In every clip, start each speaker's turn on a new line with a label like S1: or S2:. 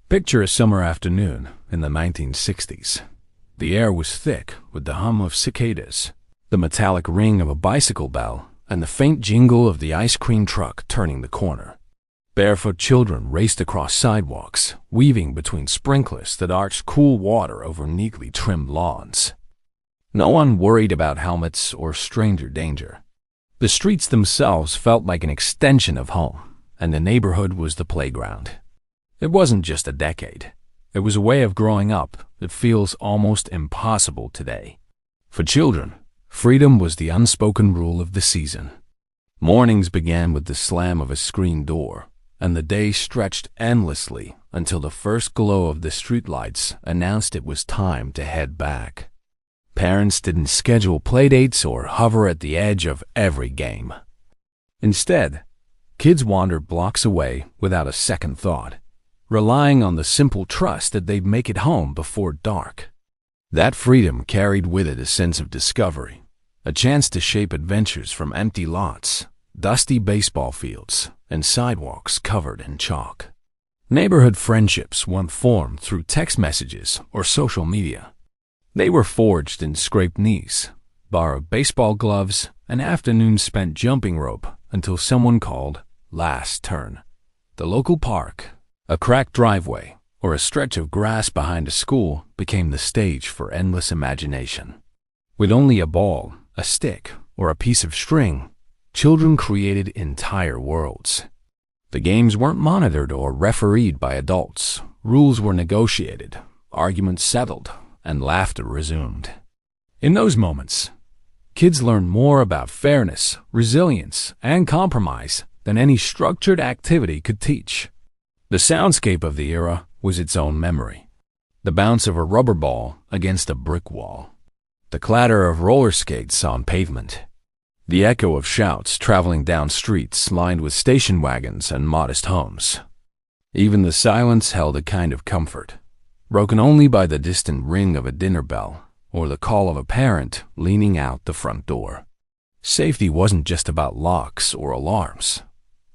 S1: Picture a summer afternoon in the 1960s. The air was thick with the hum of cicadas, the metallic ring of a bicycle bell, and the faint jingle of the ice cream truck turning the corner. Barefoot children raced across sidewalks, weaving between sprinklers that arched cool water over neatly trimmed lawns. No one worried about helmets or stranger danger. The streets themselves felt like an extension of home, and the neighborhood was the playground. It wasn't just a decade. It was a way of growing up that feels almost impossible today. For children, freedom was the unspoken rule of the season. Mornings began with the slam of a screen door, and the day stretched endlessly until the first glow of the streetlights announced it was time to head back. Parents didn't schedule playdates or hover at the edge of every game. Instead, kids wandered blocks away without a second thought, relying on the simple trust that they'd make it home before dark. That freedom carried with it a sense of discovery, a chance to shape adventures from empty lots, dusty baseball fields, and sidewalks covered in chalk. Neighborhood friendships weren't formed through text messages or social media. They were forged in scraped knees, borrowed baseball gloves, and afternoons spent jumping rope until someone called last turn. The local park, a cracked driveway, or a stretch of grass behind a school became the stage for endless imagination. With only a ball, a stick, or a piece of string, children created entire worlds. The games weren't monitored or refereed by adults. Rules were negotiated, arguments settled, and laughter resumed. In those moments, kids learned more about fairness, resilience, and compromise than any structured activity could teach. The soundscape of the era was its own memory. The bounce of a rubber ball against a brick wall. The clatter of roller skates on pavement. The echo of shouts traveling down streets lined with station wagons and modest homes. Even the silence held a kind of comfort, broken only by the distant ring of a dinner bell or the call of a parent leaning out the front door. Safety wasn't just about locks or alarms.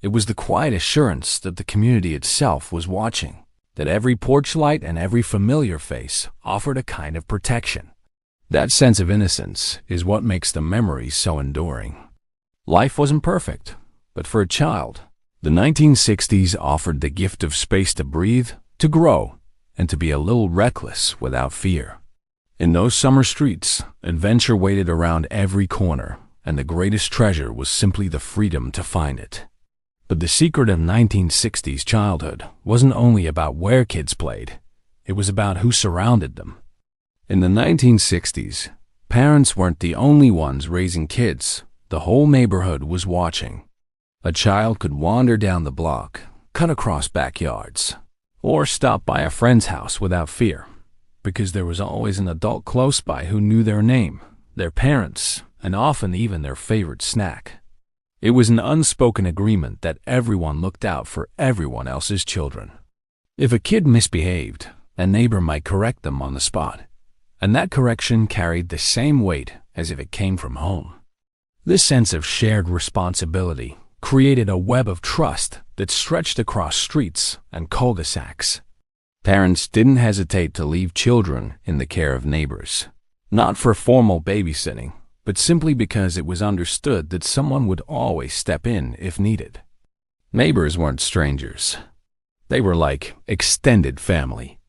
S1: It was the quiet assurance that the community itself was watching, that every porch light and every familiar face offered a kind of protection. That sense of innocence is what makes the memories so enduring. Life wasn't perfect, but for a child, the 1960s offered the gift of space to breathe, to grow, and to be a little reckless without fear. In those summer streets, adventure waited around every corner, and the greatest treasure was simply the freedom to find it. But the secret of 1960s childhood wasn't only about where kids played. It was about who surrounded them. In the 1960s, parents weren't the only ones raising kids. The whole neighborhood was watching. A child could wander down the block, cut across backyards, or stop by a friend's house without fear, because there was always an adult close by who knew their name, their parents, and often even their favorite snack. It was an unspoken agreement that everyone looked out for everyone else's children. If a kid misbehaved, a neighbor might correct them on the spot, and that correction carried the same weight as if it came from home. This sense of shared responsibility created a web of trust that stretched across streets and cul-de-sacs. Parents didn't hesitate to leave children in the care of neighbors, not for formal babysitting, but simply because it was understood that someone would always step in if needed. Neighbors weren't strangers. They were like extended family.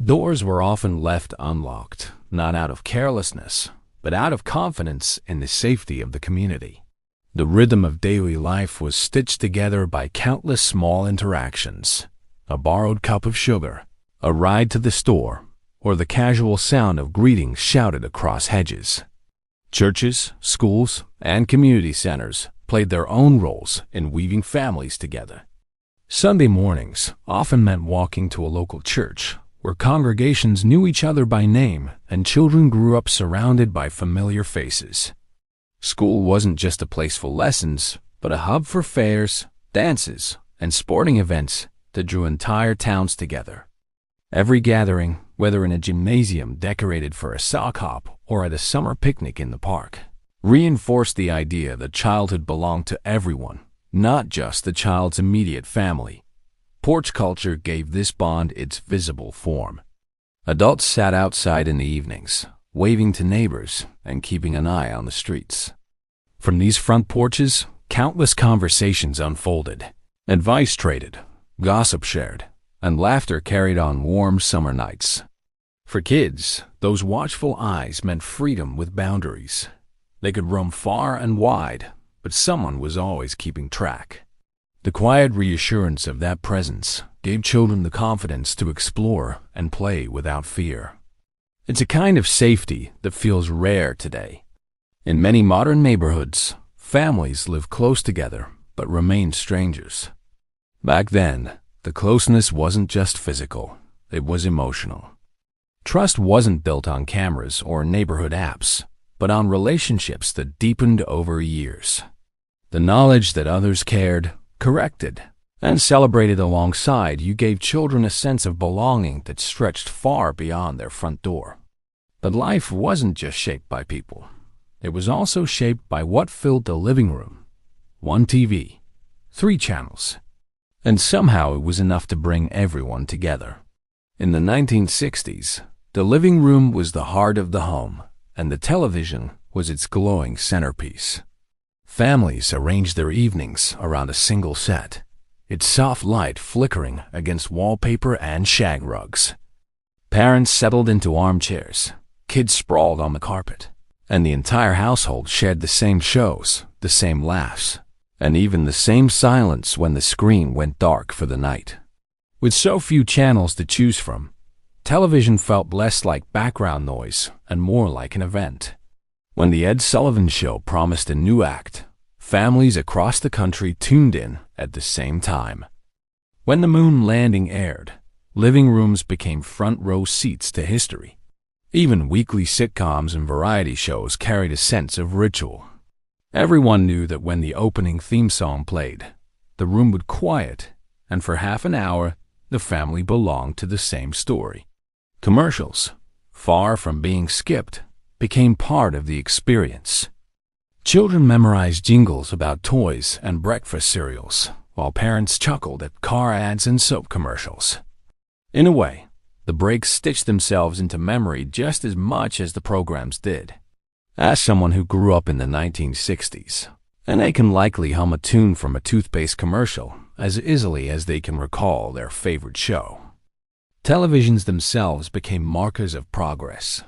S1: Doors were often left unlocked, not out of carelessness, but out of confidence in the safety of the community. The rhythm of daily life was stitched together by countless small interactions: a borrowed cup of sugar, a ride to the store, or the casual sound of greetings shouted across hedges. Churches, schools, and community centers played their own roles in weaving families together. Sunday mornings often meant walking to a local church, where congregations knew each other by name and children grew up surrounded by familiar faces. School wasn't just a place for lessons, but a hub for fairs, dances, and sporting events that drew entire towns together. Every gathering, whether in a gymnasium decorated for a sock hop or at a summer picnic in the park, reinforced the idea that childhood belonged to everyone, not just the child's immediate family. porch culture gave this bond its visible form. Adults sat outside in the evenings, waving to neighbors and keeping an eye on the streets. From these front porches, countless conversations unfolded, advice traded, gossip shared, and laughter carried on warm summer nights. For kids, those watchful eyes meant freedom with boundaries. They could roam far and wide, but someone was always keeping track. The quiet reassurance of that presence gave children the confidence to explore and play without fear. It's a kind of safety that feels rare today. In many modern neighborhoods, families live close together but remain strangers. Back then, the closeness wasn't just physical, it was emotional. Trust wasn't built on cameras or neighborhood apps, but on relationships that deepened over years. The knowledge that others cared, corrected, and celebrated alongside you gave children a sense of belonging that stretched far beyond their front door. But life wasn't just shaped by people. It was also shaped by what filled the living room. One TV, 3 channels, and somehow it was enough to bring everyone together. In the 1960s, the living room was the heart of the home, and the television was its glowing centerpiece. Families arranged their evenings around a single set, its soft light flickering against wallpaper and shag rugs. Parents settled into armchairs, kids sprawled on the carpet, and the entire household shared the same shows, the same laughs, and even the same silence when the screen went dark for the night. With so few channels to choose from, television felt less like background noise and more like an event. When The Ed Sullivan Show promised a new act, families across the country tuned in at the same time. When The Moon Landing aired, living rooms became front-row seats to history. Even weekly sitcoms and variety shows carried a sense of ritual. Everyone knew that when the opening theme song played, the room would quiet, and for half an hour, the family belonged to the same story. Commercials, far from being skipped, became part of the experience. Children memorized jingles about toys and breakfast cereals, while parents chuckled at car ads and soap commercials. In a way, the breaks stitched themselves into memory just as much as the programs did. Ask someone who grew up in the 1960s, and they can likely hum a tune from a toothpaste commercial as easily as they can recall their favorite show. Televisions themselves became markers of progress.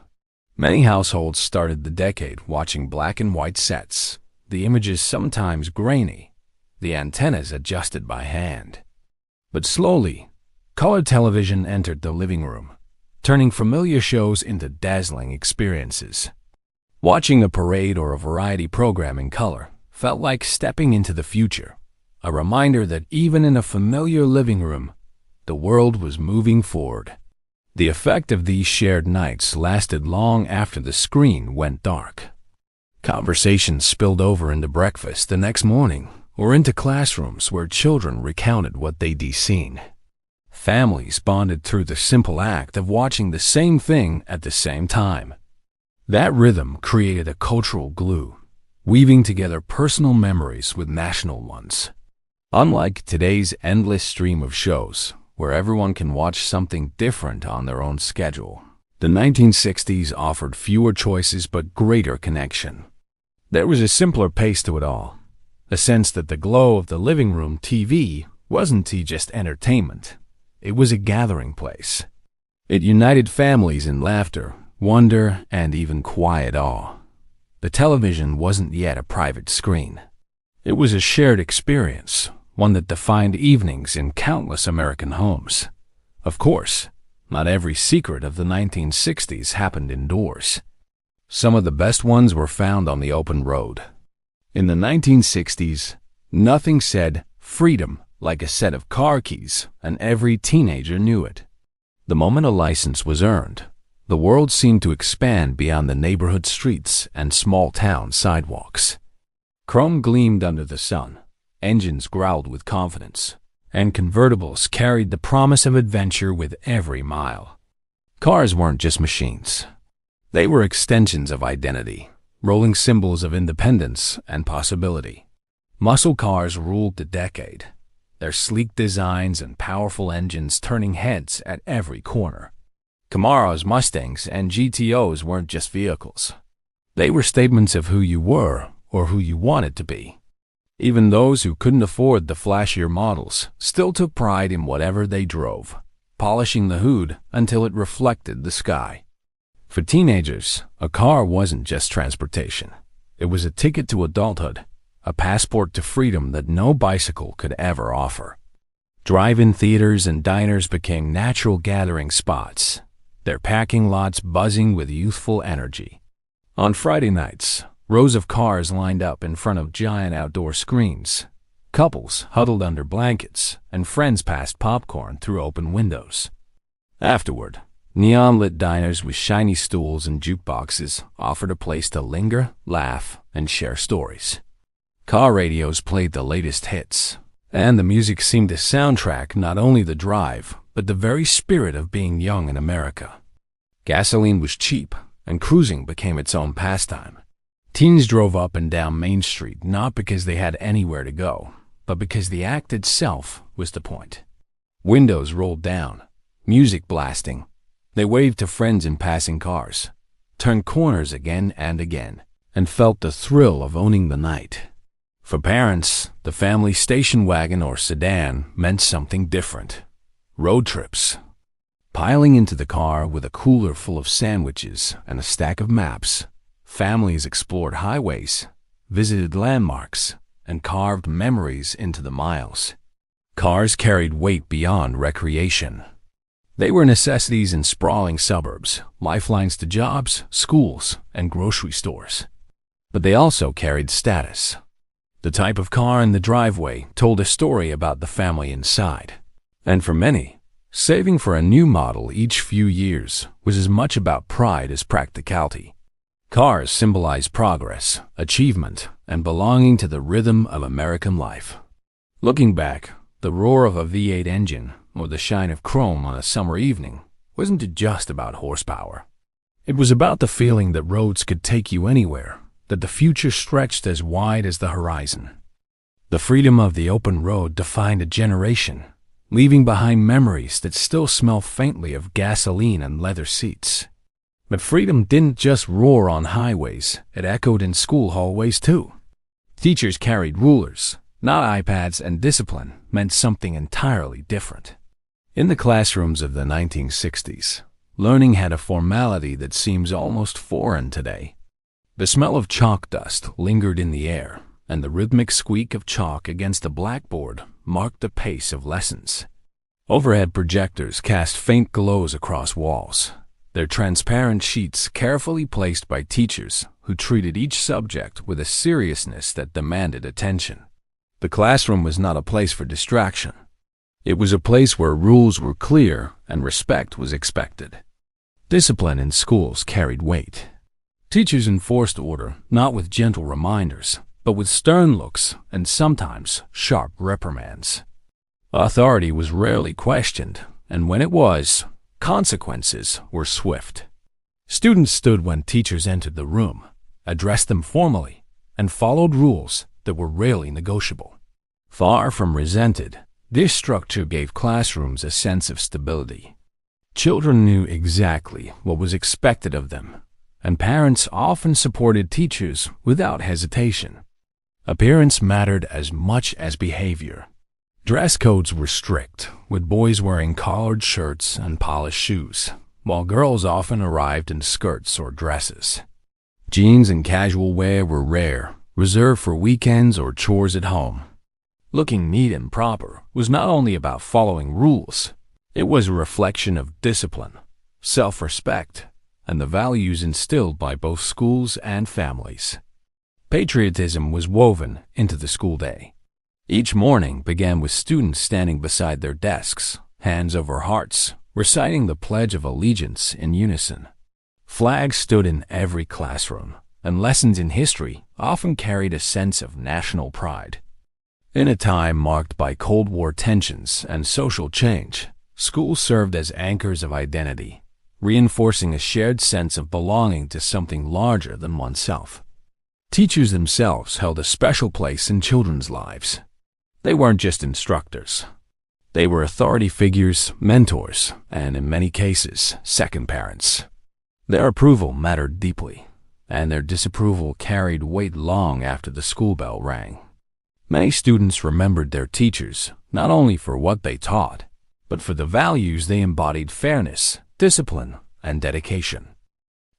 S1: Many households started the decade watching black and white sets, the images sometimes grainy, the antennas adjusted by hand. But slowly, color television entered the living room, turning familiar shows into dazzling experiences. Watching a parade or a variety program in color felt like stepping into the future, a reminder that even in a familiar living room, the world was moving forward. The effect of these shared nights lasted long after the screen went dark. Conversations spilled over into breakfast the next morning or into classrooms where children recounted what they'd seen. Families bonded through the simple act of watching the same thing at the same time. That rhythm created a cultural glue, weaving together personal memories with national ones. Unlike today's endless stream of shows, where everyone can watch something different on their own schedule, the 1960s offered fewer choices but greater connection. There was a simpler pace to it all, a sense that the glow of the living room TV wasn't just entertainment, it was a gathering place. It united families in laughter, wonder, and even quiet awe. The television wasn't yet a private screen. It was a shared experience, one that defined evenings in countless American homes. Of course, not every secret of the 1960s happened indoors. Some of the best ones were found on the open road. In the 1960s, nothing said freedom like a set of car keys, and every teenager knew it. The moment a license was earned, the world seemed to expand beyond the neighborhood streets and small-town sidewalks. Chrome gleamed under the sun, engines growled with confidence, and convertibles carried the promise of adventure with every mile. Cars weren't just machines. They were extensions of identity, rolling symbols of independence and possibility. Muscle cars ruled the decade. their sleek designs and powerful engines turning heads at every corner. Camaros, Mustangs, and GTOs weren't just vehicles. They were statements of who you were or who you wanted to be. Even those who couldn't afford the flashier models still took pride in whatever they drove, polishing the hood until it reflected the sky. For teenagers, a car wasn't just transportation. It was a ticket to adulthood, a passport to freedom that no bicycle could ever offer. Drive-in theaters and diners became natural gathering spots, their parking lots buzzing with youthful energy. On Friday nights, rows of cars lined up in front of giant outdoor screens. Couples huddled under blankets, and friends passed popcorn through open windows. Afterward, neon-lit diners with shiny stools and jukeboxes offered a place to linger, laugh, and share stories. Car radios played the latest hits, and the music seemed to soundtrack not only the drive, but the very spirit of being young in America. Gasoline was cheap, and cruising became its own pastime. Teens drove up and down Main Street not because they had anywhere to go, but because the act itself was the point. Windows rolled down, music blasting. They waved to friends in passing cars, turned corners again and again, and felt the thrill of owning the night. For parents, the family station wagon or sedan meant something different. Road trips. Piling into the car with a cooler full of sandwiches and a stack of maps, families explored highways, visited landmarks, and carved memories into the miles. Cars carried weight beyond recreation. They were necessities in sprawling suburbs, lifelines to jobs, schools, and grocery stores. But they also carried status. The type of car in the driveway told a story about the family inside. And for many, saving for a new model each few years was as much about pride as practicality. Cars symbolized progress, achievement, and belonging to the rhythm of American life. Looking back, the roar of a V8 engine or the shine of chrome on a summer evening wasn't just about horsepower. It was about the feeling that roads could take you anywhere, that the future stretched as wide as the horizon. The freedom of the open road defined a generation, leaving behind memories that still smell faintly of gasoline and leather seats. But freedom didn't just roar on highways, it echoed in school hallways too. Teachers carried rulers, not iPads, and discipline meant something entirely different. In the classrooms of the 1960s, learning had a formality that seems almost foreign today. The smell of chalk dust lingered in the air, and the rhythmic squeak of chalk against the blackboard marked the pace of lessons. Overhead projectors cast faint glows across walls, their transparent sheets carefully placed by teachers who treated each subject with a seriousness that demanded attention. The classroom was not a place for distraction. It was a place where rules were clear and respect was expected. Discipline in schools carried weight. Teachers enforced order not with gentle reminders, but with stern looks and sometimes sharp reprimands. Authority was rarely questioned, and when it was, consequences were swift. Students stood when teachers entered the room, addressed them formally, and followed rules that were rarely negotiable. Far from resented, this structure gave classrooms a sense of stability. Children knew exactly what was expected of them, and parents often supported teachers without hesitation. Appearance mattered as much as behavior. Dress codes were strict, with boys wearing collared shirts and polished shoes, while girls often arrived in skirts or dresses. Jeans and casual wear were rare, reserved for weekends or chores at home. Looking neat and proper was not only about following rules, it was a reflection of discipline, self-respect, and the values instilled by both schools and families. Patriotism was woven into the school day. Each morning began with students standing beside their desks, hands over hearts, reciting the Pledge of Allegiance in unison. Flags stood in every classroom, and lessons in history often carried a sense of national pride. In a time marked by Cold War tensions and social change, schools served as anchors of identity, reinforcing a shared sense of belonging to something larger than oneself. Teachers themselves held a special place in children's lives. They weren't just instructors. They were authority figures, mentors, and in many cases, second parents. Their approval mattered deeply, and their disapproval carried weight long after the school bell rang. Many students remembered their teachers not only for what they taught, but for the values they embodied: fairness, discipline, and dedication.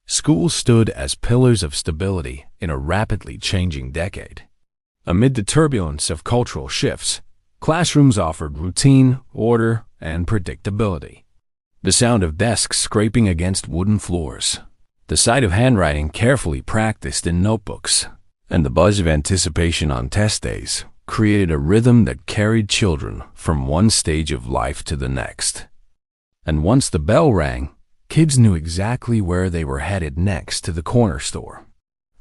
S1: Schools stood as pillars of stability in a rapidly changing decade. Amid the turbulence of cultural shifts, classrooms offered routine, order, and predictability. The sound of desks scraping against wooden floors, the sight of handwriting carefully practiced in notebooks, and the buzz of anticipation on test days created a rhythm that carried children from one stage of life to the next. And once the bell rang, kids knew exactly where they were headed next to the corner store.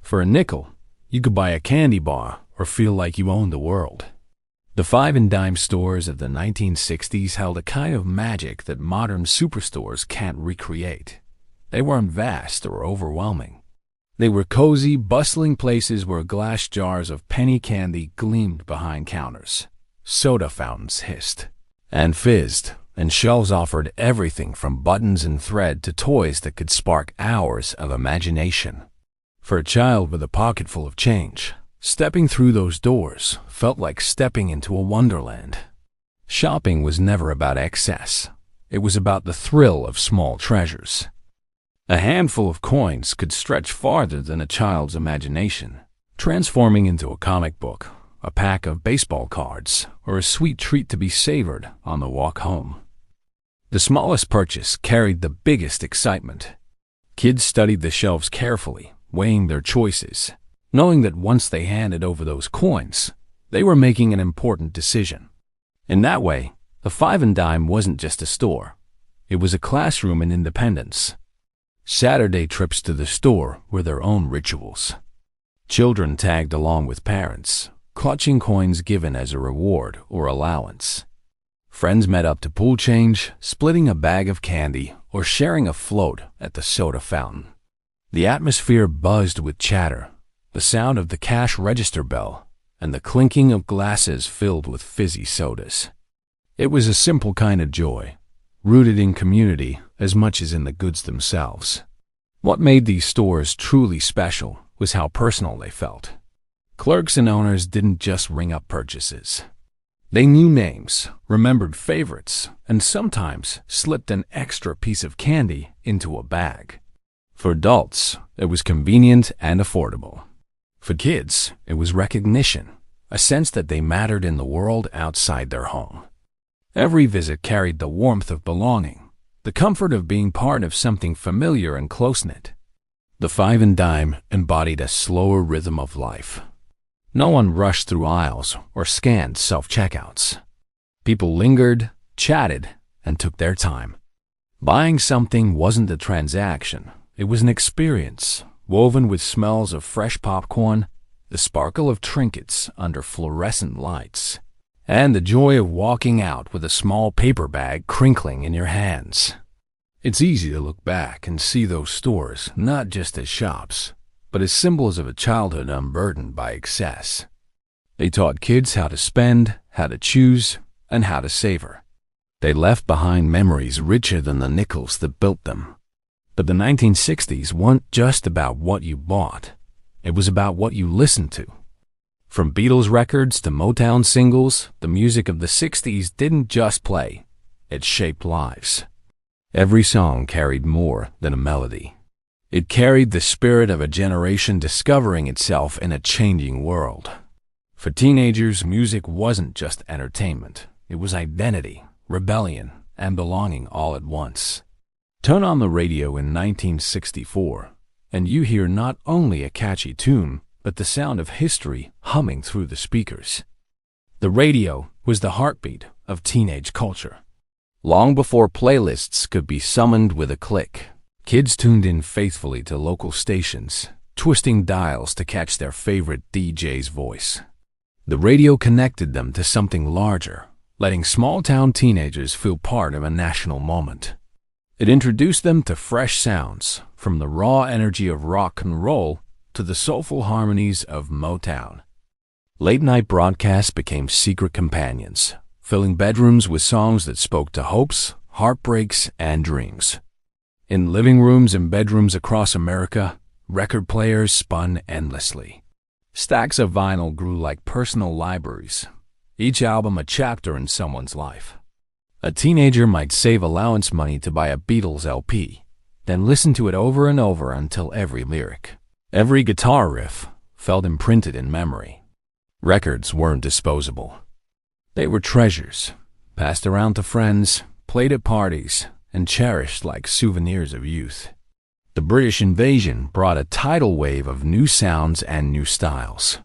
S1: For a nickel, you could buy a candy bar or feel like you owned the world. The five and dime stores of the 1960s held a kind of magic that modern superstores can't recreate. They weren't vast or overwhelming. They were cozy, bustling places where glass jars of penny candy gleamed behind counters, soda fountains hissed and fizzed, and shelves offered everything from buttons and thread to toys that could spark hours of imagination. For a child with a pocket full of change, stepping through those doors felt like stepping into a wonderland. Shopping was never about excess. It was about the thrill of small treasures. A handful of coins could stretch farther than a child's imagination, transforming into a comic book, a pack of baseball cards, or a sweet treat to be savored on the walk home. The smallest purchase carried the biggest excitement. Kids studied the shelves carefully, weighing their choices, knowing that once they handed over those coins, they were making an important decision. In that way, the five and dime wasn't just a store. It was a classroom in independence. Saturday trips to the store were their own rituals. Children tagged along with parents, clutching coins given as a reward or allowance. Friends met up to pool change, splitting a bag of candy, or sharing a float at the soda fountain. The atmosphere buzzed with chatter, the sound of the cash register bell, and the clinking of glasses filled with fizzy sodas. It was a simple kind of joy, rooted in community as much as in the goods themselves. What made these stores truly special was how personal they felt. Clerks and owners didn't just ring up purchases. They knew names, remembered favorites, and sometimes slipped an extra piece of candy into a bag. For adults, it was convenient and affordable. For kids, it was recognition, a sense that they mattered in the world outside their home. Every visit carried the warmth of belonging, the comfort of being part of something familiar and close-knit. The five and dime embodied a slower rhythm of life. No one rushed through aisles or scanned self-checkouts. People lingered, chatted, and took their time. Buying something wasn't a transaction. It was an experience, woven with smells of fresh popcorn, the sparkle of trinkets under fluorescent lights, and the joy of walking out with a small paper bag crinkling in your hands. It's easy to look back and see those stores not just as shops, but as symbols of a childhood unburdened by excess. They taught kids how to spend, how to choose, and how to savor. They left behind memories richer than the nickels that built them. But the 1960s weren't just about what you bought. It was about what you listened to. From Beatles records to Motown singles, the music of the 60s didn't just play. It shaped lives. Every song carried more than a melody. It carried the spirit of a generation discovering itself in a changing world. For teenagers, music wasn't just entertainment. It was identity, rebellion, and belonging all at once. Turn on the radio in 1964, and you hear not only a catchy tune, but the sound of history humming through the speakers. The radio was the heartbeat of teenage culture. Long before playlists could be summoned with a click, kids tuned in faithfully to local stations, twisting dials to catch their favorite DJ's voice. The radio connected them to something larger, letting small-town teenagers feel part of a national moment. It introduced them to fresh sounds, from the raw energy of rock and roll to the soulful harmonies of Motown. Late-night broadcasts became secret companions, filling bedrooms with songs that spoke to hopes, heartbreaks, and dreams. In living rooms and bedrooms across America, record players spun endlessly. Stacks of vinyl grew like personal libraries, each album a chapter in someone's life. A teenager might save allowance money to buy a Beatles LP, then listen to it over and over until every lyric, every guitar riff, felt imprinted in memory. Records weren't disposable. They were treasures, passed around to friends, played at parties, and cherished like souvenirs of youth. The British invasion brought a tidal wave of new sounds and new styles.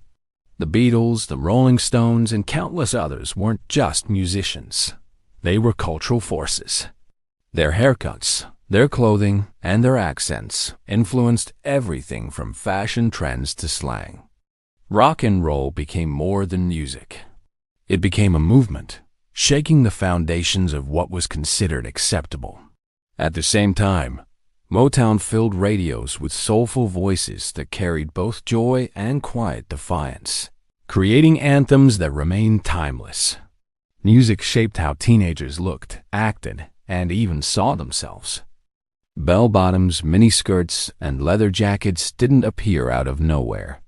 S1: The Beatles, the Rolling Stones, and countless others weren't just musicians. They were cultural forces. Their haircuts, their clothing, and their accents influenced everything from fashion trends to slang. Rock and roll became more than music. It became a movement, shaking the foundations of what was considered acceptable. At the same time, Motown filled radios with soulful voices that carried both joy and quiet defiance, creating anthems that remained timeless. Music shaped how teenagers looked, acted, and even saw themselves. Bell-bottoms, miniskirts, and leather jackets didn't appear out of nowhere.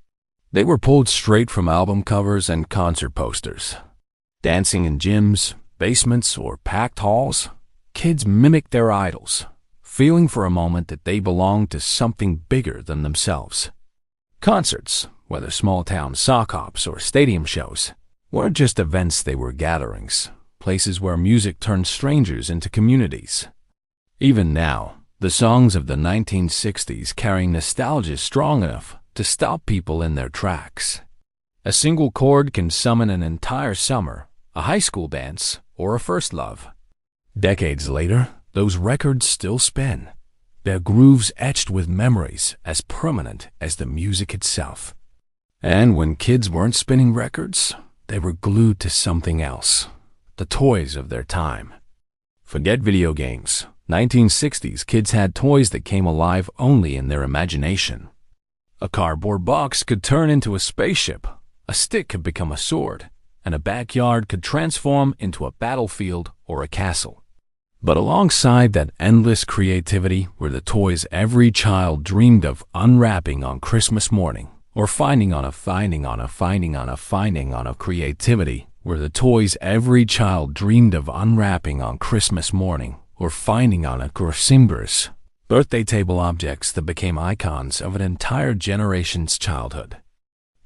S1: They were pulled straight from album covers and concert posters. Dancing in gyms, basements, or packed halls, kids mimicked their idols, feeling for a moment that they belonged to something bigger than themselves. Concerts, whether small-town sock hops or stadium shows, weren't just events, they were gatherings, places where music turned strangers into communities. Even now, the songs of the 1960s carry nostalgia strong enough to stop people in their tracks. A single chord can summon an entire summer, a high school dance, or a first love. Decades later, those records still spin, their grooves etched with memories as permanent as the music itself. And when kids weren't spinning records, they were glued to something else, the toys of their time. Forget video games. 1960s kids had toys that came alive only in their imagination. A cardboard box could turn into a spaceship, a stick could become a sword, and a backyard could transform into a battlefield or a castle. But alongside that endless creativity were the toys every child dreamed of unwrapping on Christmas morning, or finding on a creativity were the toys every child dreamed of unwrapping on Christmas morning, or finding on a Christmas birthday table, objects that became icons of an entire generation's childhood.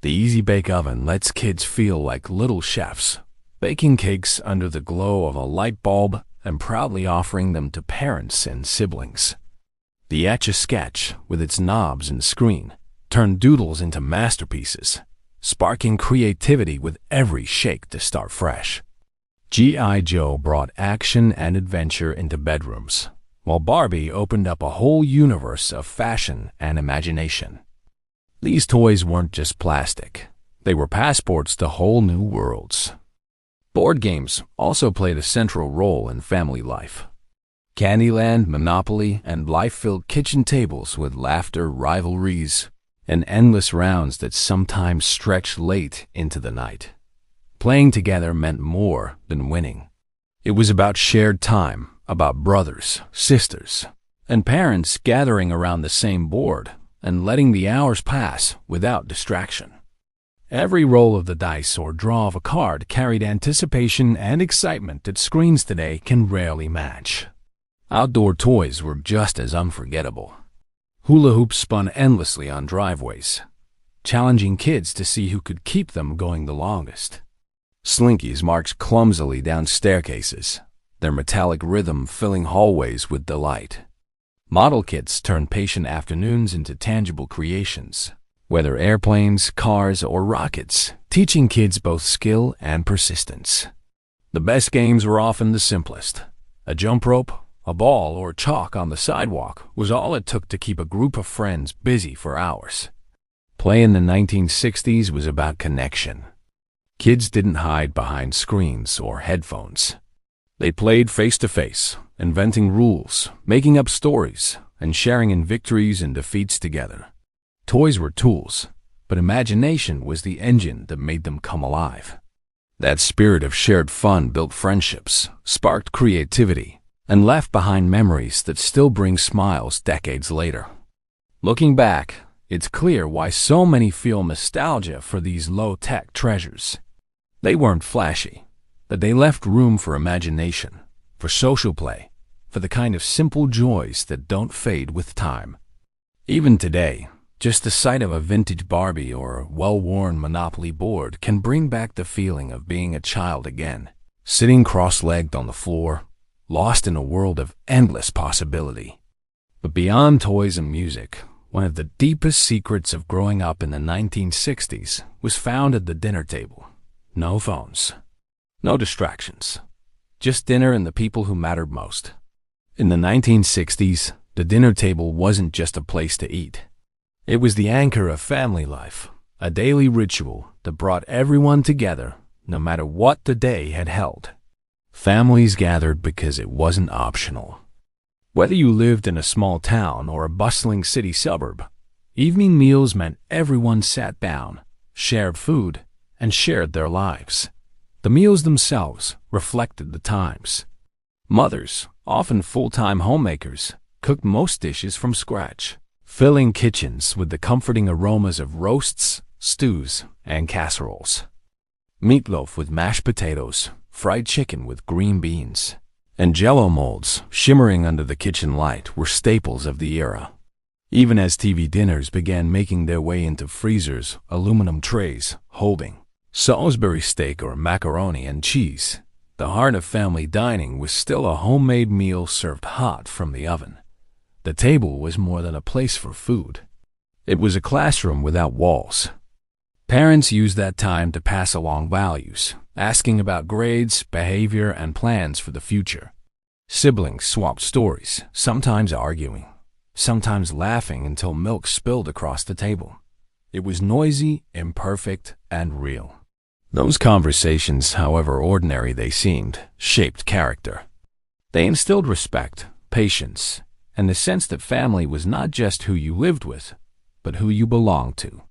S1: The Easy Bake Oven lets kids feel like little chefs, baking cakes under the glow of a light bulb and proudly offering them to parents and siblings. The Etch-a-Sketch, with its knobs and screen, turned doodles into masterpieces, sparking creativity with every shake to start fresh. G.I. Joe brought action and adventure into bedrooms, while Barbie opened up a whole universe of fashion and imagination. These toys weren't just plastic. They were passports to whole new worlds. Board games also played a central role in family life. Candyland, Monopoly, and life-filled kitchen tables with laughter, rivalries, and endless rounds that sometimes stretched late into the night. Playing together meant more than winning. It was about shared time, about brothers, sisters, and parents gathering around the same board and letting the hours pass without distraction. Every roll of the dice or draw of a card carried anticipation and excitement that screens today can rarely match. Outdoor toys were just as unforgettable. Hula hoops spun endlessly on driveways, challenging kids to see who could keep them going the longest. Slinkies marched clumsily down staircases, their metallic rhythm filling hallways with delight. Model kits turned patient afternoons into tangible creations, whether airplanes, cars, or rockets, teaching kids both skill and persistence. The best games were often the simplest. A jump rope, a ball, or chalk on the sidewalk was all it took to keep a group of friends busy for hours. Play in the 1960s was about connection. Kids didn't hide behind screens or headphones. They played face-to-face, inventing rules, making up stories, and sharing in victories and defeats together. Toys were tools, but imagination was the engine that made them come alive. That spirit of shared fun built friendships, sparked creativity, and left behind memories that still bring smiles decades later. Looking back, it's clear why so many feel nostalgia for these low-tech treasures. They weren't flashy, but they left room for imagination, for social play, for the kind of simple joys that don't fade with time. Even today, just the sight of a vintage Barbie or a well-worn Monopoly board can bring back the feeling of being a child again, sitting cross-legged on the floor, lost in a world of endless possibility. But beyond toys and music, one of the deepest secrets of growing up in the 1960s was found at the dinner table. No phones, no distractions, just dinner and the people who mattered most. In the 1960s, the dinner table wasn't just a place to eat. It was the anchor of family life, a daily ritual that brought everyone together, no matter what the day had held. Families gathered because it wasn't optional. Whether you lived in a small town or a bustling city suburb, evening meals meant everyone sat down, shared food, and shared their lives. The meals themselves reflected the times. Mothers, often full-time homemakers, cooked most dishes from scratch, filling kitchens with the comforting aromas of roasts, stews, and casseroles. Meatloaf with mashed potatoes, fried chicken with green beans, and Jell-O molds shimmering under the kitchen light were staples of the era. Even as TV dinners began making their way into freezers, aluminum trays holding Salisbury steak or macaroni and cheese, the heart of family dining was still a homemade meal served hot from the oven. The table was more than a place for food. It was a classroom without walls. Parents used that time to pass along values, asking about grades, behavior, and plans for the future. Siblings swapped stories, sometimes arguing, sometimes laughing until milk spilled across the table. It was noisy, imperfect, and real. Those conversations, however ordinary they seemed, shaped character. They instilled respect, patience, and the sense that family was not just who you lived with, but who you belonged to.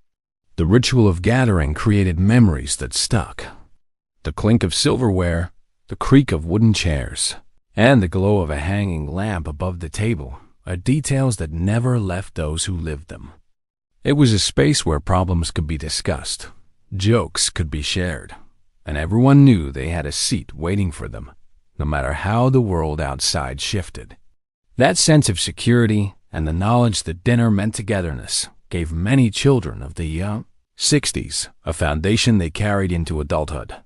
S1: The ritual of gathering created memories that stuck. The clink of silverware, the creak of wooden chairs, and the glow of a hanging lamp above the table are details that never left those who lived them. It was a space where problems could be discussed, jokes could be shared, and everyone knew they had a seat waiting for them, no matter how the world outside shifted. That sense of security and the knowledge that dinner meant togetherness gave many children of the 60s a foundation they carried into adulthood.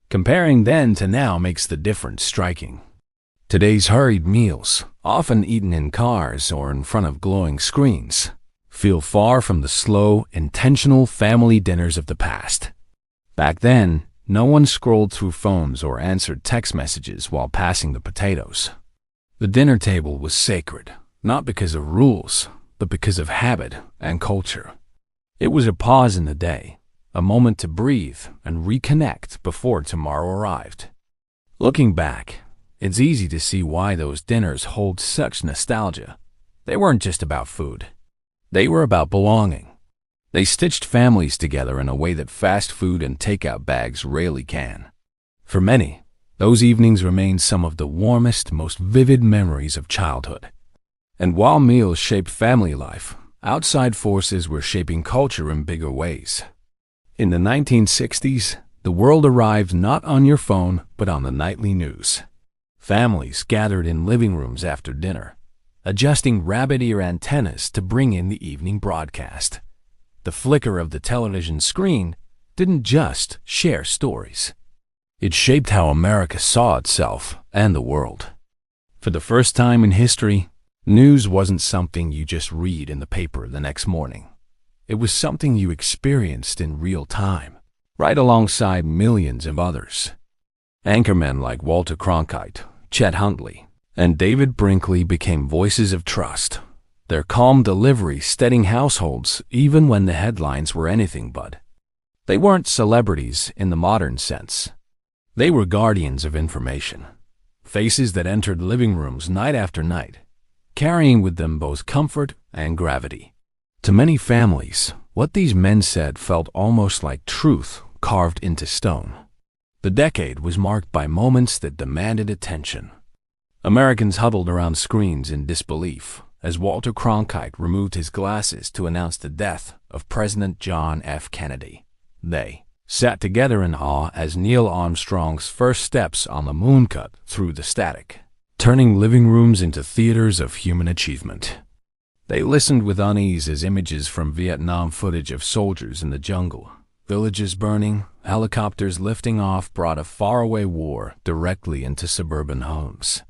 S1: Comparing then to now makes the difference striking. Today's hurried meals, often eaten in cars or in front of glowing screens, feel far from the slow, intentional family dinners of the past. Back then, no one scrolled through phones or answered text messages while passing the potatoes. The dinner table was sacred, not because of rules, but because of habit and culture. It was a pause in the day, a moment to breathe and reconnect before tomorrow arrived. Looking back, it's easy to see why those dinners hold such nostalgia. They weren't just about food. They were about belonging. They stitched families together in a way that fast food and takeout bags rarely can. For many, those evenings remain some of the warmest, most vivid memories of childhood. And while meals shaped family life, outside forces were shaping culture in bigger ways. In the 1960s, the world arrived not on your phone, but on the nightly news. Families gathered in living rooms after dinner, adjusting rabbit ear antennas to bring in the evening broadcast. The flicker of the television screen didn't just share stories. It shaped how America saw itself and the world. For the first time in history, news wasn't something you just read in the paper the next morning. It was something you experienced in real time, right alongside millions of others. Anchormen like Walter Cronkite, Chet Huntley, and David Brinkley became voices of trust, their calm delivery steadying households even when the headlines were anything but. They weren't celebrities in the modern sense. They were guardians of information, faces that entered living rooms night after night, carrying with them both comfort and gravity. To many families, What these men said felt almost like truth carved into stone. The decade was marked by moments that demanded attention. Americans huddled around screens in disbelief as Walter Cronkite removed his glasses to announce the death of President John F. Kennedy. They sat together in awe as Neil Armstrong's first steps on the moon cut through the static, turning living rooms into theaters of human achievement. They listened with unease as images from Vietnam footage of soldiers in the jungle, villages burning, helicopters lifting off brought a faraway war directly into suburban homes.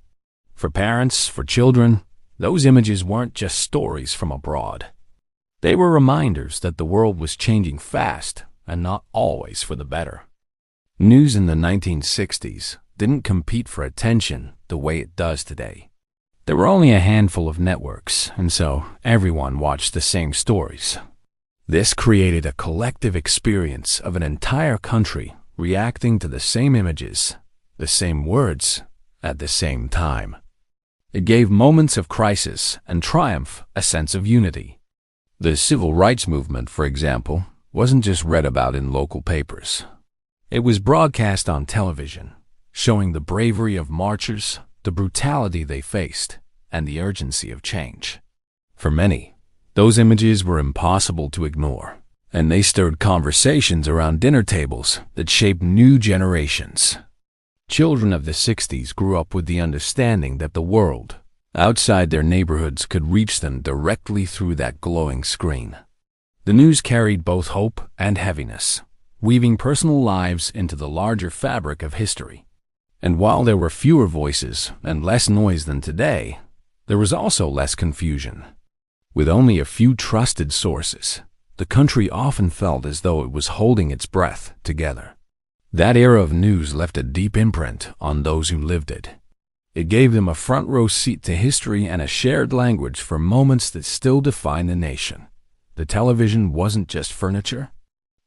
S1: For parents, for children, those images weren't just stories from abroad. They were reminders that the world was changing fast and not always for the better. News in the 1960s didn't compete for attention the way it does today. There were only a handful of networks, and so everyone watched the same stories. This created a collective experience of an entire country reacting to the same images, the same words, at the same time. It gave moments of crisis and triumph a sense of unity. The civil rights movement, for example, wasn't just read about in local papers. It was broadcast on television, showing the bravery of marchers, the brutality they faced, and the urgency of change. For many, those images were impossible to ignore, and they stirred conversations around dinner tables that shaped new generations. Children of the 60s grew up with the understanding that the world outside their neighborhoods could reach them directly through that glowing screen. The news carried both hope and heaviness, weaving personal lives into the larger fabric of history. And while there were fewer voices and less noise than today, there was also less confusion. With only a few trusted sources, the country often felt as though it was holding its breath together. That era of news left a deep imprint on those who lived it. It gave them a front-row seat to history and a shared language for moments that still define the nation. The television wasn't just furniture.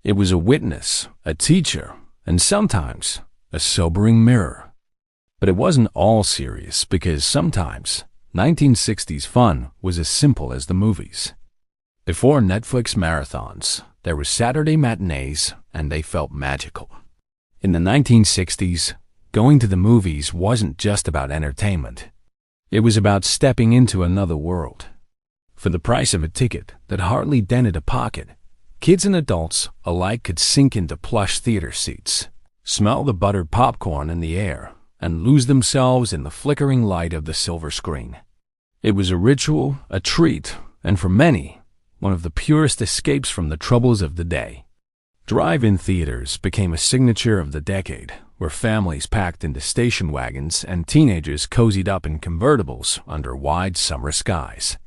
S1: It was a witness, a teacher, and sometimes a sobering mirror. But it wasn't all serious because sometimes 1960s fun was as simple as the movies. Before Netflix marathons, there were Saturday matinees, and they felt magical. In the 1960s, going to the movies wasn't just about entertainment. It was about stepping into another world. For the price of a ticket that hardly dented a pocket, kids and adults alike could sink into plush theater seats, smell the buttered popcorn in the air, and lose themselves in the flickering light of the silver screen. It was a ritual, a treat, and for many, one of the purest escapes from the troubles of the day. Drive-in theaters became a signature of the decade, where families packed into station wagons and teenagers cozied up in convertibles under wide summer skies.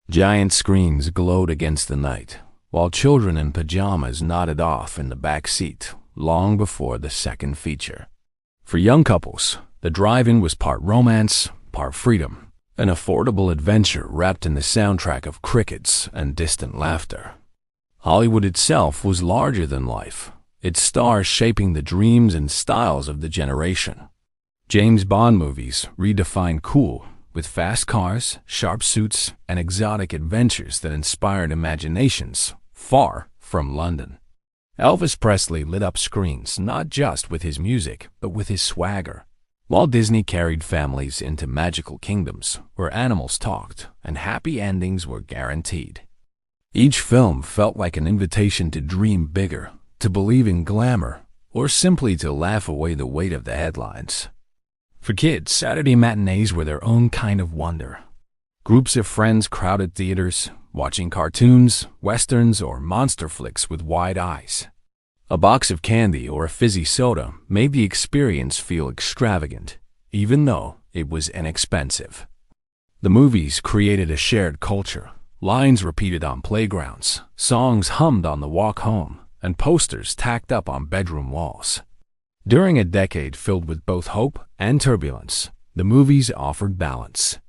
S1: Giant screens glowed against the night, while children in pajamas nodded off in the back seat long before the second feature. For young couples, the drive-in was part romance, part freedom, an affordable adventure wrapped in the soundtrack of crickets and distant laughter. Hollywood itself was larger than life, its stars shaping the dreams and styles of the generation. James Bond movies redefined cool, with fast cars, sharp suits, and exotic adventures that inspired imaginations far from London. Elvis Presley lit up screens not just with his music, but with his swagger, while Disney carried families into magical kingdoms where animals talked and happy endings were guaranteed. Each film felt like an invitation to dream bigger, to believe in glamour, or simply to laugh away the weight of the headlines. For kids, Saturday matinees were their own kind of wonder. Groups of friends crowded theaters, watching cartoons, westerns, or monster flicks with wide eyes. A box of candy or a fizzy soda made the experience feel extravagant, even though it was inexpensive. The movies created a shared culture, lines repeated on playgrounds, songs hummed on the walk home, and posters tacked up on bedroom walls. During a decade filled with both hope and turbulence, the movies offered balance.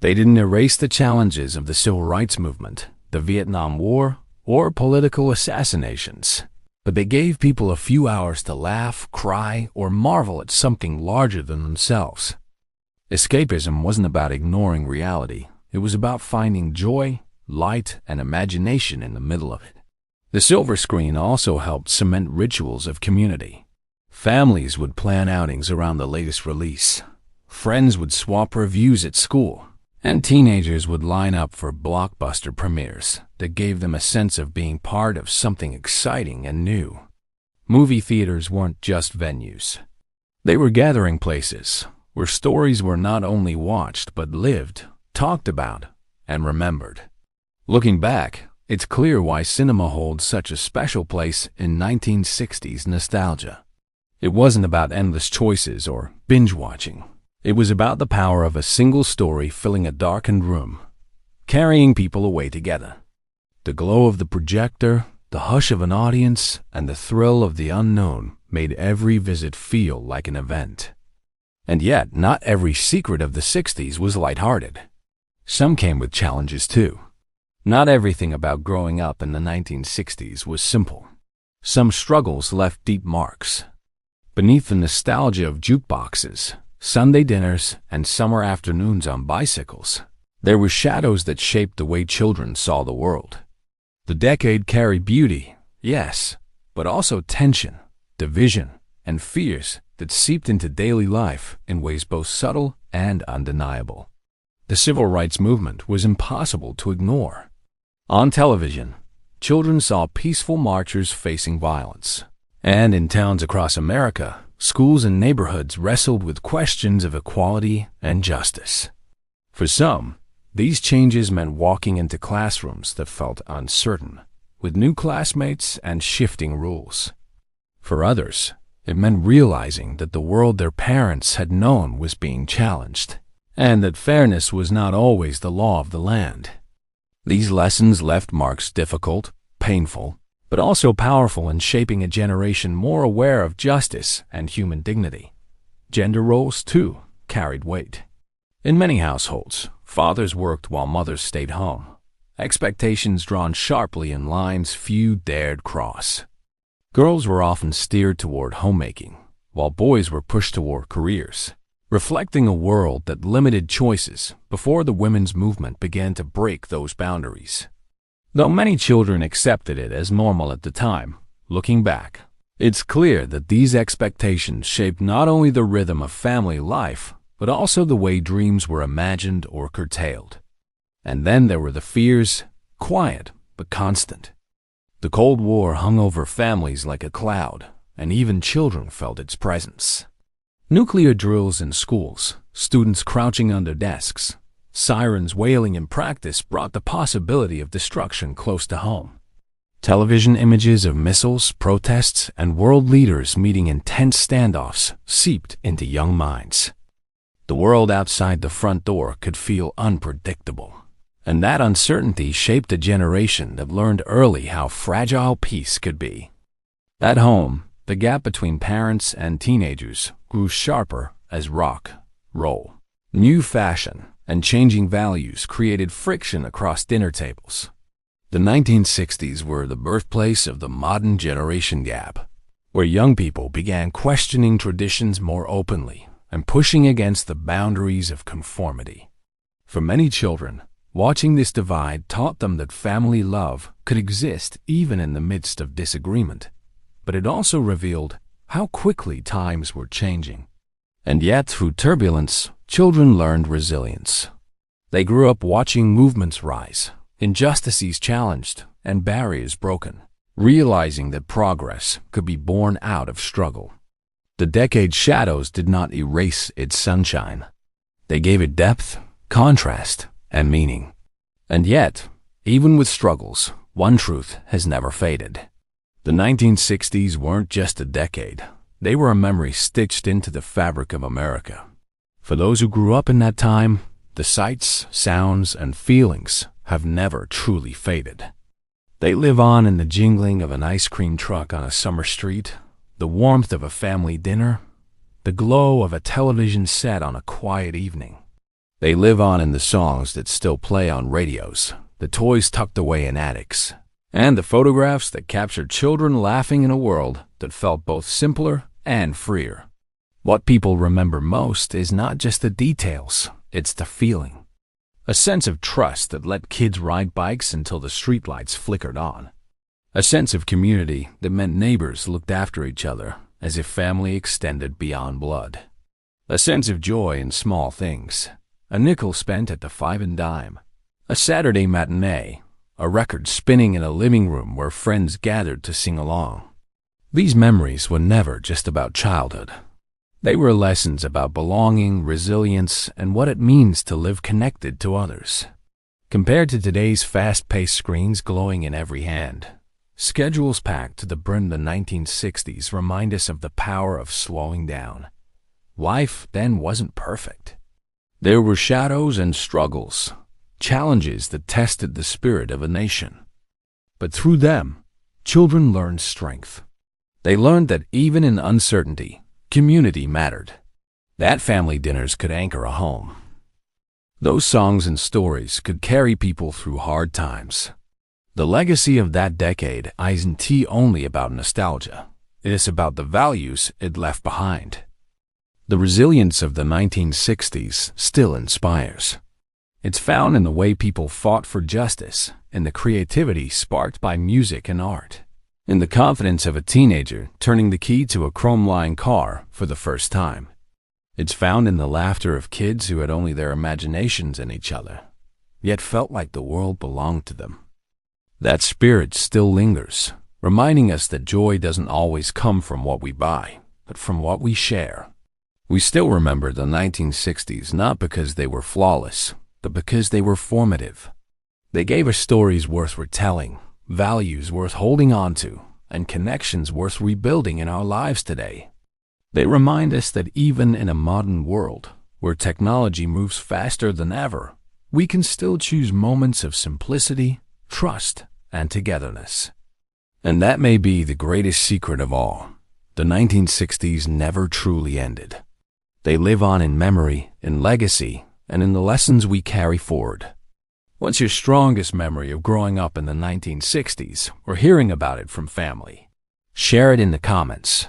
S1: They didn't erase the challenges of the civil rights movement, the Vietnam War, or political assassinations, but they gave people a few hours to laugh, cry, or marvel at something larger than themselves. Escapism wasn't about ignoring reality. It was about finding joy, light, and imagination in the middle of it. The silver screen also helped cement rituals of community. Families would plan outings around the latest release. Friends would swap reviews at school, and teenagers would line up for blockbuster premieres that gave them a sense of being part of something exciting and new. Movie theaters weren't just venues. They were gathering places where stories were not only watched but lived, talked about, and remembered. Looking back, it's clear why cinema holds such a special place in 1960s nostalgia. It wasn't about endless choices or binge-watching. It was about the power of a single story filling a darkened room, carrying people away together. The glow of the projector, the hush of an audience, and the thrill of the unknown made every visit feel like an event. And yet, not every secret of the 60s was lighthearted. Some came with challenges too. Not everything about growing up in the 1960s was simple. Some struggles left deep marks. Beneath the nostalgia of jukeboxes, Sunday dinners, and summer afternoons on bicycles, there were shadows that shaped the way children saw the world. The decade carried beauty, yes, but also tension, division, and fears that seeped into daily life in ways both subtle and undeniable. The civil rights movement was impossible to ignore. On television, children saw peaceful marchers facing violence. And in towns across America, schools and neighborhoods wrestled with questions of equality and justice. For some, these changes meant walking into classrooms that felt uncertain, with new classmates and shifting rules. For others, it meant realizing that the world their parents had known was being challenged, and that fairness was not always the law of the land. These lessons left marks difficult, painful, but also powerful in shaping a generation more aware of justice and human dignity. Gender roles, too, carried weight. In many households, fathers worked while mothers stayed home, expectations drawn sharply in lines few dared cross. Girls were often steered toward homemaking, while boys were pushed toward careers, reflecting a world that limited choices before the women's movement began to break those boundaries. Though many children accepted it as normal at the time, looking back, it's clear that these expectations shaped not only the rhythm of family life, but also the way dreams were imagined or curtailed. And then there were the fears, quiet but constant. The Cold War hung over families like a cloud, and even children felt its presence. Nuclear drills in schools, students crouching under desks, sirens wailing in practice brought the possibility of destruction close to home. Television images of missiles, protests, and world leaders meeting in tense standoffs seeped into young minds. The world outside the front door could feel unpredictable, and that uncertainty shaped a generation that learned early how fragile peace could be. At home, the gap between parents and teenagers grew sharper as rock, roll, new fashion, and changing values created friction across dinner tables. The 1960s were the birthplace of the modern generation gap, where young people began questioning traditions more openly and pushing against the boundaries of conformity. For many children, watching this divide taught them that family love could exist even in the midst of disagreement, but it also revealed how quickly times were changing. And yet, through turbulence, children learned resilience. They grew up watching movements rise, injustices challenged, and barriers broken, realizing that progress could be born out of struggle. The decade's shadows did not erase its sunshine. They gave it depth, contrast, and meaning. And yet, even with struggles, one truth has never faded. The 1960s weren't just a decade. They were a memory stitched into the fabric of America. For those who grew up in that time, the sights, sounds, and feelings have never truly faded. They live on in the jingling of an ice cream truck on a summer street, the warmth of a family dinner, the glow of a television set on a quiet evening. They live on in the songs that still play on radios, the toys tucked away in attics, and the photographs that captured children laughing in a world that felt both simpler and freer. What people remember most is not just the details, it's the feeling. A sense of trust that let kids ride bikes until the streetlights flickered on. A sense of community that meant neighbors looked after each other as if family extended beyond blood. A sense of joy in small things. A nickel spent at the five and dime. A Saturday matinee. A record spinning in a living room where friends gathered to sing along. These memories were never just about childhood. They were lessons about belonging, resilience, and what it means to live connected to others. Compared to today's fast-paced screens glowing in every hand, schedules packed to the brim, the 1960s remind us of the power of slowing down. Life then wasn't perfect. There were shadows and struggles, challenges that tested the spirit of a nation. But through them, children learned strength. They learned that even in uncertainty, community mattered. That family dinners could anchor a home. Those songs and stories could carry people through hard times. The legacy of that decade isn't only about nostalgia. It is about the values it left behind. The resilience of the 1960s still inspires. It's found in the way people fought for justice, in the creativity sparked by music and art, in the confidence of a teenager turning the key to a chrome-lined car for the first time. It's found in the laughter of kids who had only their imaginations in each other, yet felt like the world belonged to them. That spirit still lingers, reminding us that joy doesn't always come from what we buy, but from what we share. We still remember the 1960s not because they were flawless, but because they were formative. They gave us stories worth retelling, values worth holding on to, and connections worth rebuilding in our lives today. They remind us that even in a modern world, where technology moves faster than ever, we can still choose moments of simplicity, trust, and togetherness. And that may be the greatest secret of all. The 1960s never truly ended. They live on in memory, in legacy, and in the lessons we carry forward. What's your strongest memory of growing up in the 1960s or hearing about it from family? Share it in the comments.